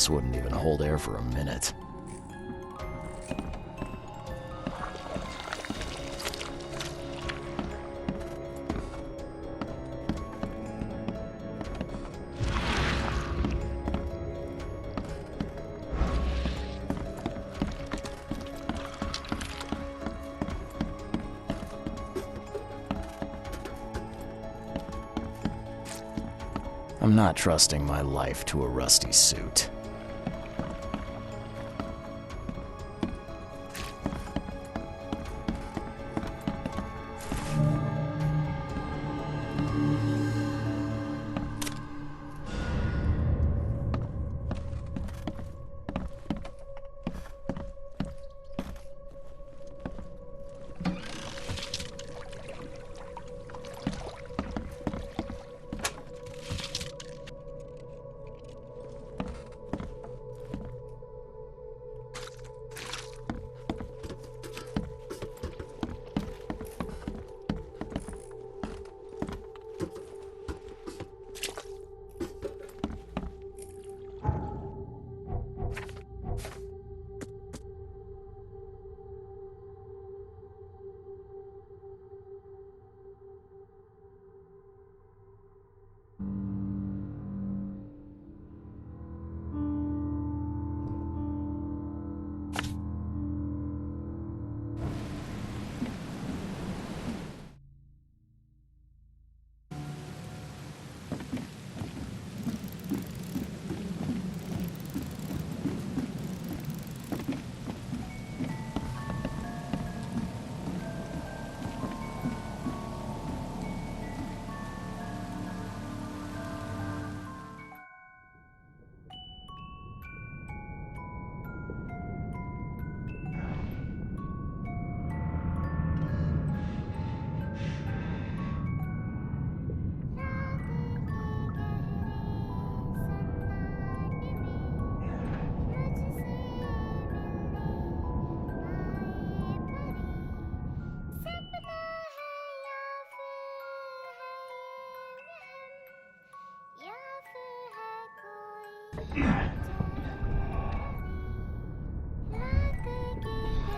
This wouldn't even hold air for a minute. I'm not trusting my life to a rusty suit.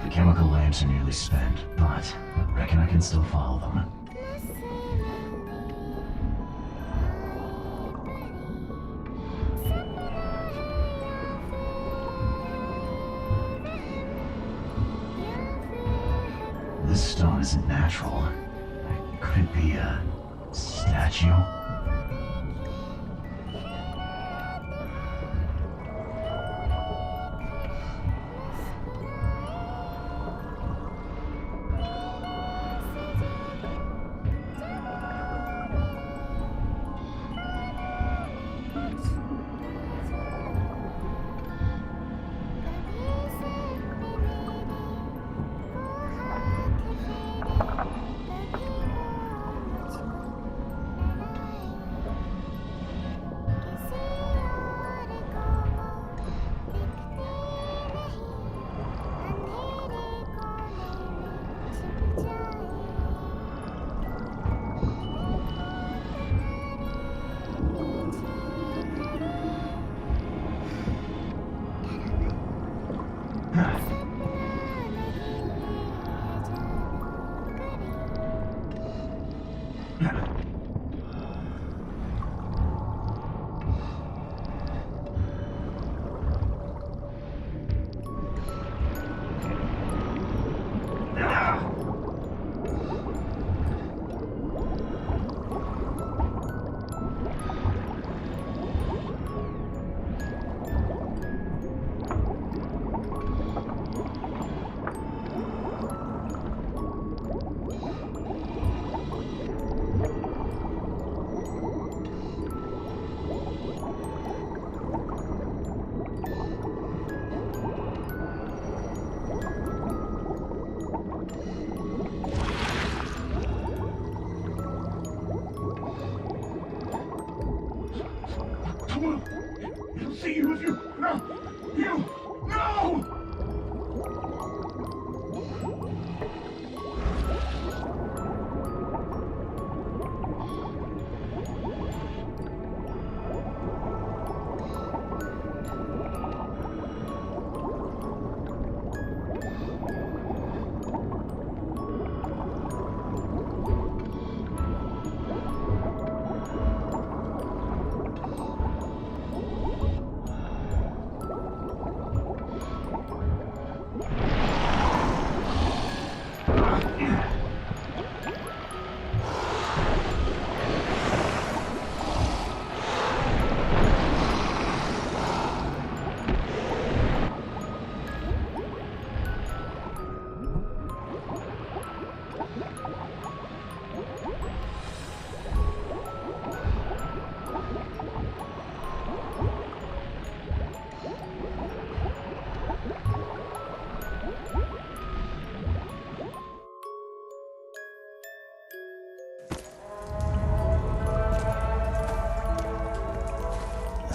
The chemical lamps are nearly spent, but I reckon I can still follow them. This stone isn't natural. Could it be a statue?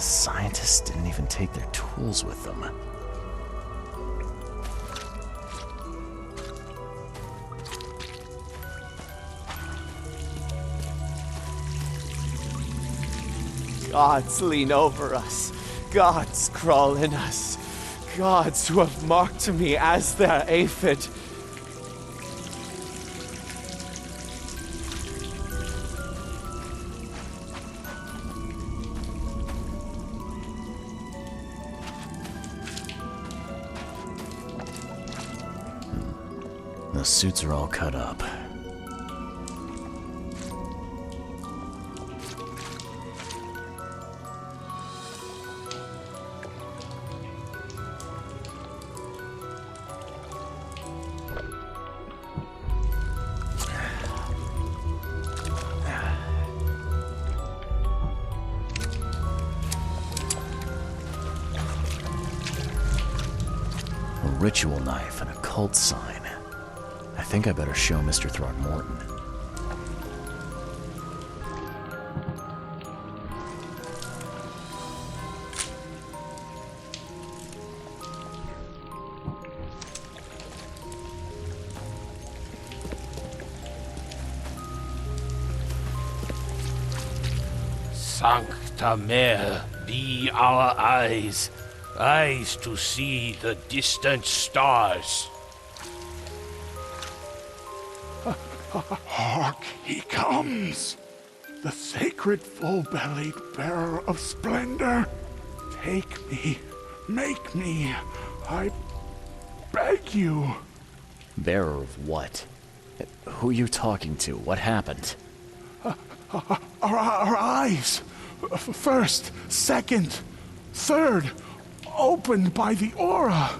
scientists didn't even take their tools with them. Gods lean over us. Gods crawl in us. Gods who have marked me as their aphid. The suits are all cut up. A ritual knife and a cult sign. I think I better show Mr. Throckmorton. Sancta Mare, be our eyes, eyes to see the distant stars. Hark, he comes! The sacred full-bellied bearer of splendor! Take me, make me, I beg you. Bearer of what? Who are you talking to? What happened? Our eyes! First, second, third, opened by the aura.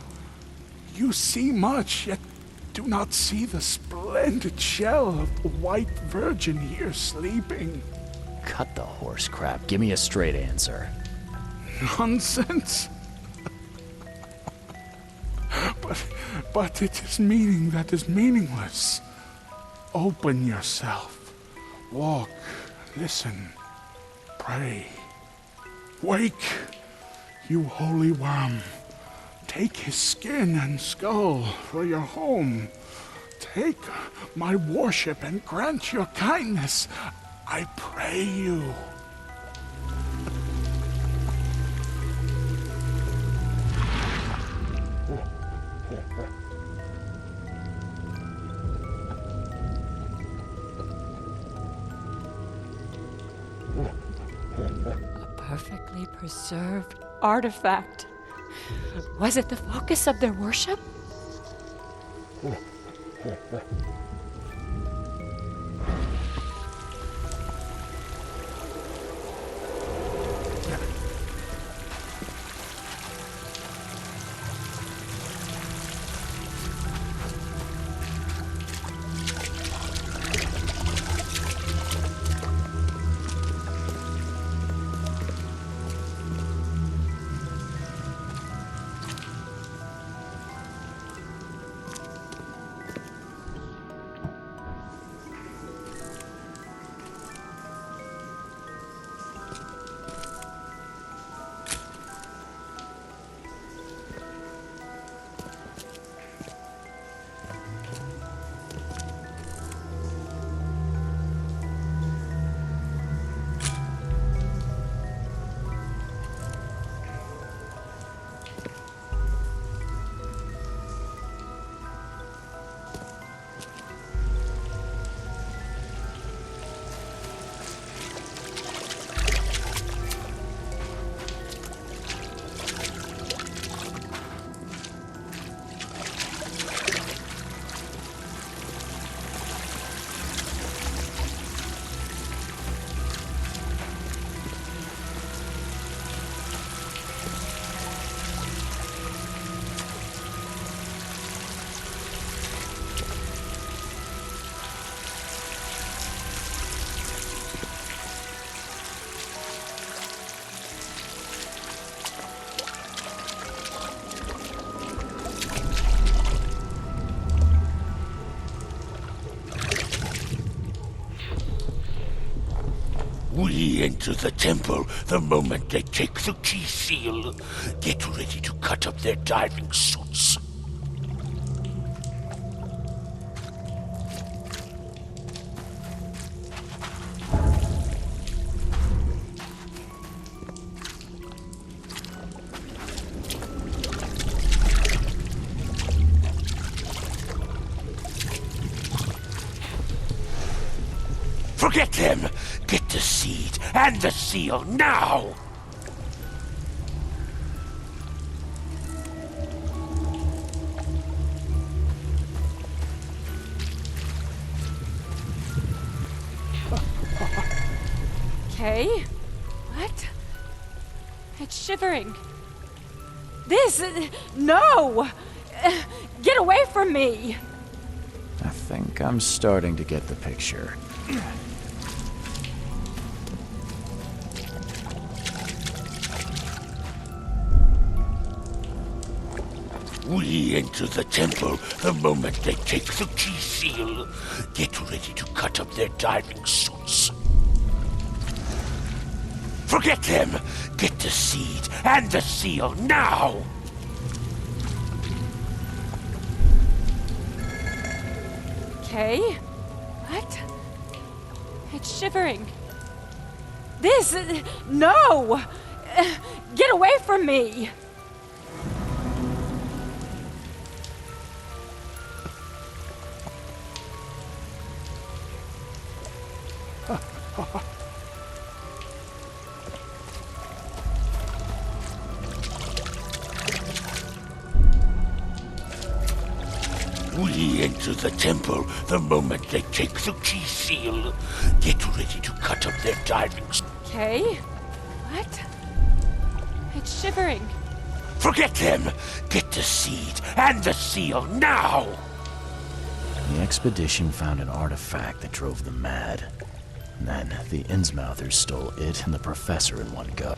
You see much, yet do not see the splendid shell of the white virgin here sleeping. Cut the horse crap. Give me a straight answer. Nonsense. But it is meaning that is meaningless. Open yourself. Walk, listen, pray. Wake, you holy worm. Take his skin and skull for your home. Take my worship and grant your kindness. I pray you. A perfectly preserved artifact. Was it the focus of their worship? We enter the temple the moment they take the key seal. Get ready to cut up their diving suits. Forget them! Get the seed and the seal now! Okay. What? It's shivering. This... No! Get away from me! I think I'm starting to get the picture. We enter the temple the moment they take the key seal. Get ready to cut up their diving suits. Forget them! Get the seed and the seal now! Okay. What? It's shivering. This... No! Get away from me! We enter the temple the moment they take the key seal. Get ready to cut up their diving suits. Okay. What? It's shivering. Forget them! Get the seed and the seal now! The expedition found an artifact that drove them mad. And then the Innsmouthers stole it and the professor in one go.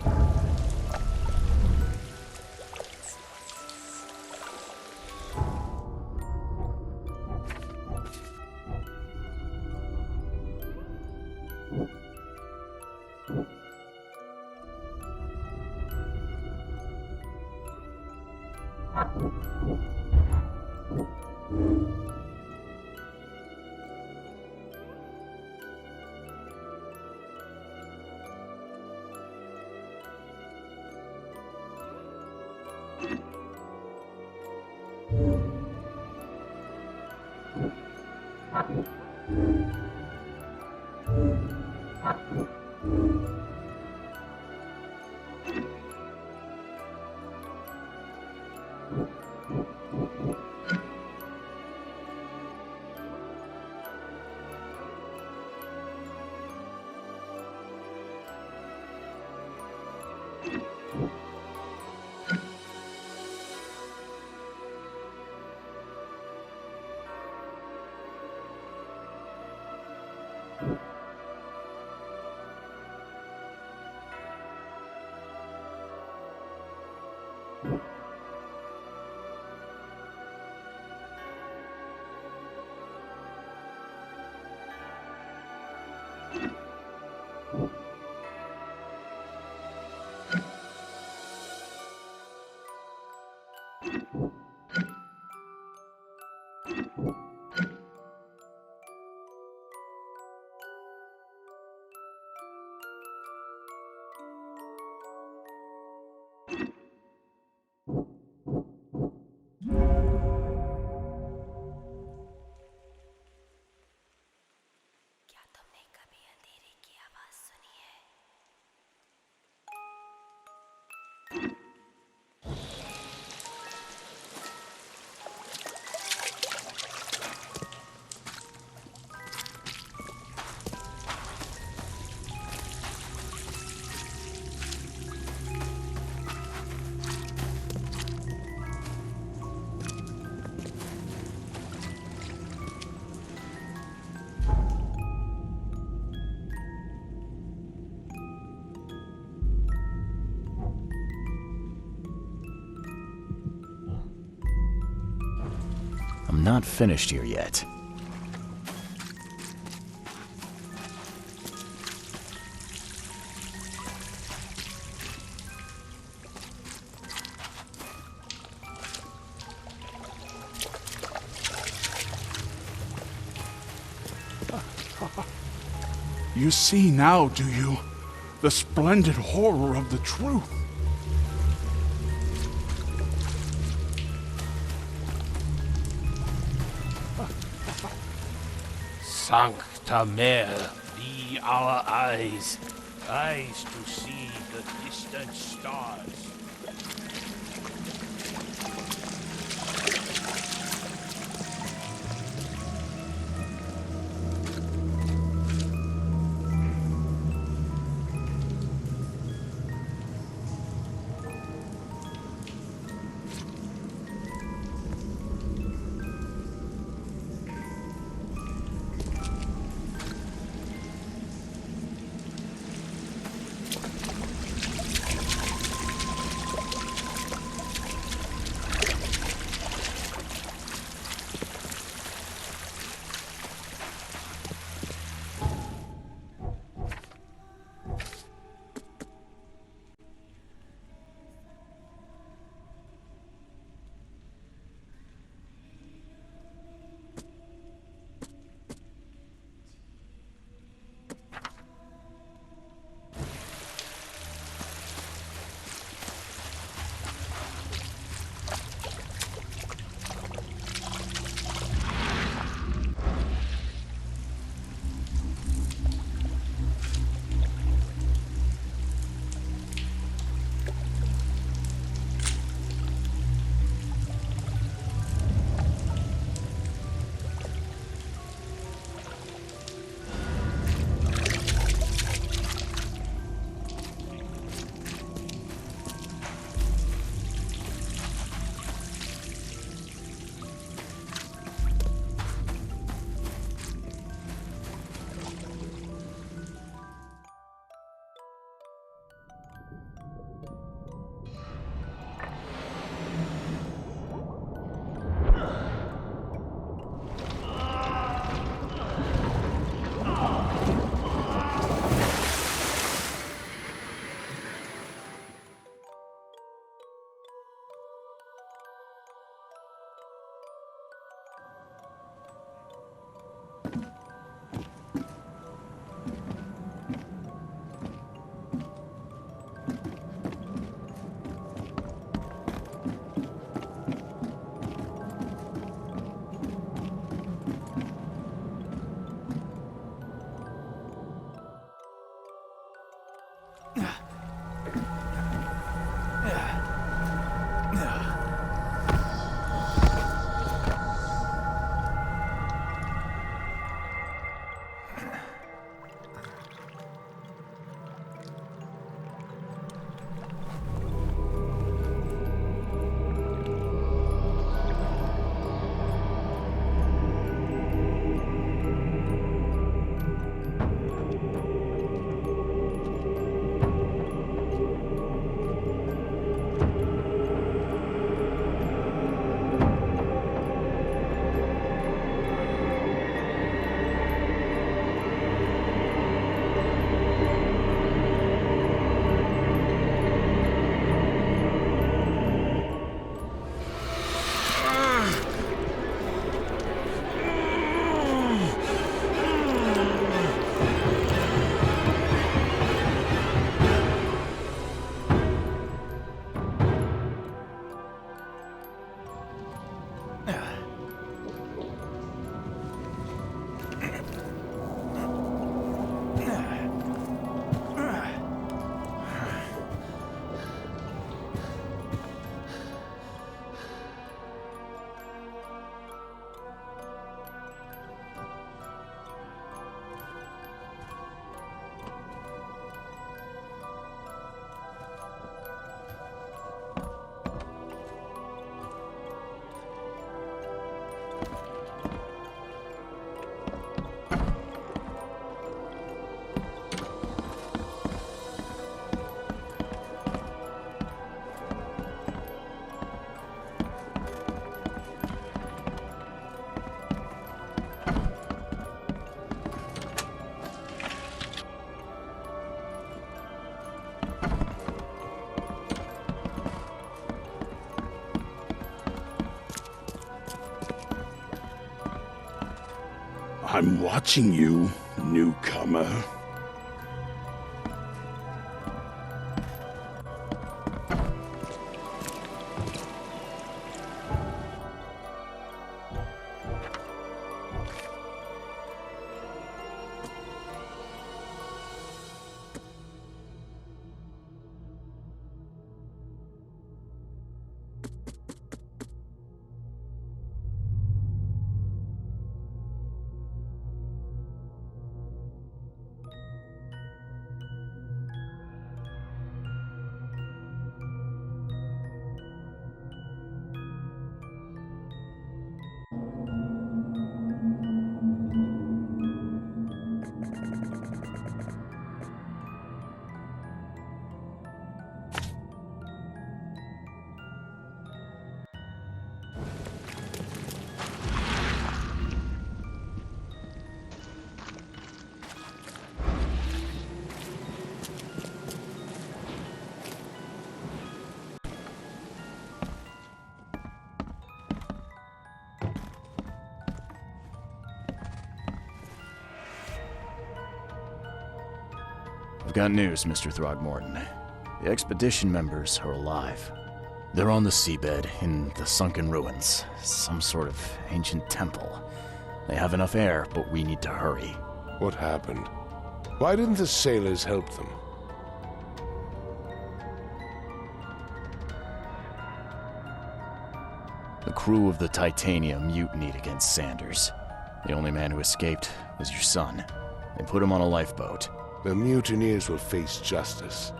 I'm not finished here yet. You see now, do you? The splendid horror of the truth. Sancta Mare, be our eyes, eyes to see the distant stars. I'm watching you, newcomer. got news, Mr. Throgmorton. The expedition members are alive. They're on the seabed in the sunken ruins, some sort of ancient temple. They have enough air, but we need to hurry. What happened? Why didn't the sailors help them? The crew of the Titanium mutinied against Sanders. The only man who escaped was your son. They put him on a lifeboat. The mutineers will face justice.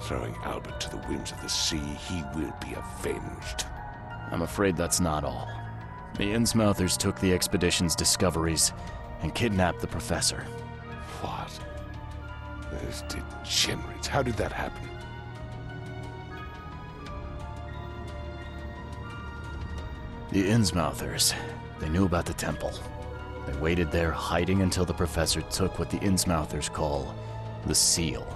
Throwing Albert to the whims of the sea, he will be avenged. I'm afraid that's not all. The Innsmouthers took the expedition's discoveries and kidnapped the professor. What? Those degenerates. How did that happen? The Innsmouthers, they knew about the temple. They waited there, hiding until the professor took what the Innsmouthers call the seal.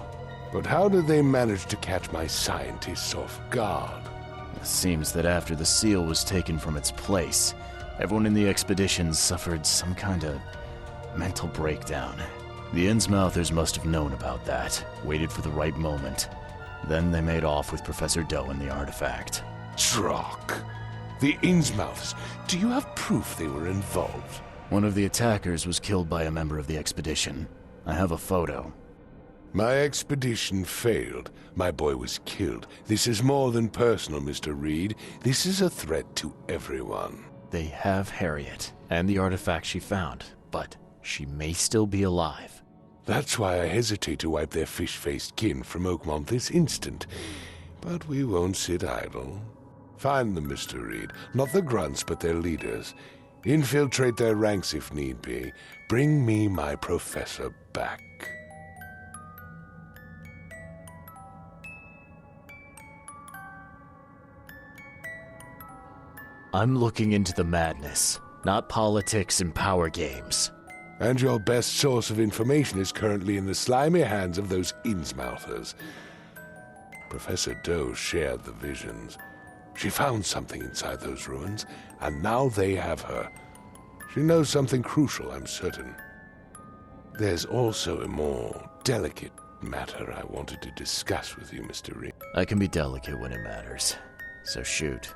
But how did they manage to catch my scientists off guard? It seems that after the seal was taken from its place, everyone in the expedition suffered some kind of mental breakdown. The Innsmouthers must have known about that, waited for the right moment. Then they made off with Professor Doe and the artifact. Drock. The Innsmouths. Do you have proof they were involved? One of the attackers was killed by a member of the expedition. I have a photo. My expedition failed. My boy was killed. This is more than personal, Mr. Reed. This is a threat to everyone. They have Harriet and the artifact she found, but she may still be alive. That's why I hesitate to wipe their fish-faced kin from Oakmont this instant. But we won't sit idle. Find them, Mr. Reed. Not the grunts, but their leaders. Infiltrate their ranks if need be. Bring me my professor back. I'm looking into the madness, not politics and power games. And your best source of information is currently in the slimy hands of those Innsmouthers. Professor Doe shared the visions. She found something inside those ruins, and now they have her. She knows something crucial, I'm certain. There's also a more delicate matter I wanted to discuss with you, Mr. Reed. I can be delicate when it matters, so shoot.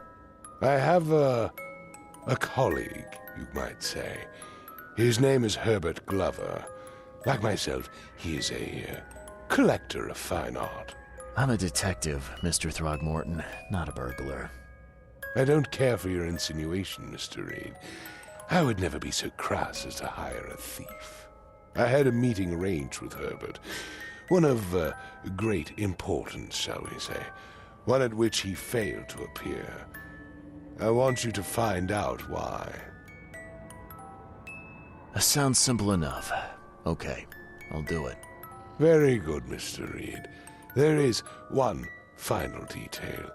I have a colleague, you might say. His name is Herbert Glover. Like myself, he is a collector of fine art. I'm a detective, Mr. Throgmorton, not a burglar. I don't care for your insinuation, Mr. Reed. I would never be so crass as to hire a thief. I had a meeting arranged with Herbert. One of great importance, shall we say. One at which he failed to appear. I want you to find out why. That sounds simple enough. Okay, I'll do it. Very good, Mr. Reed. There is one final detail.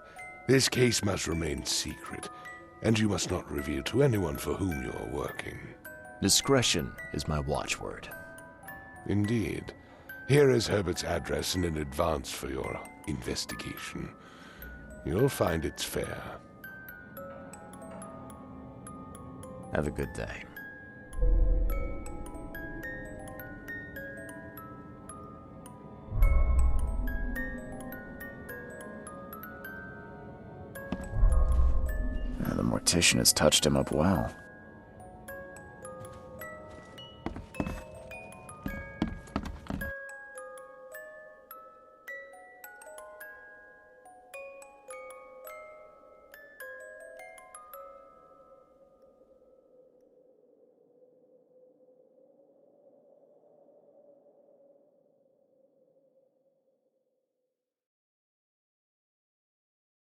This case must remain secret, and you must not reveal to anyone for whom you are working. Discretion is my watchword. Indeed. Here is Herbert's address and in advance for your investigation. You'll find it's fair. Have a good day. The mortician has touched him up well.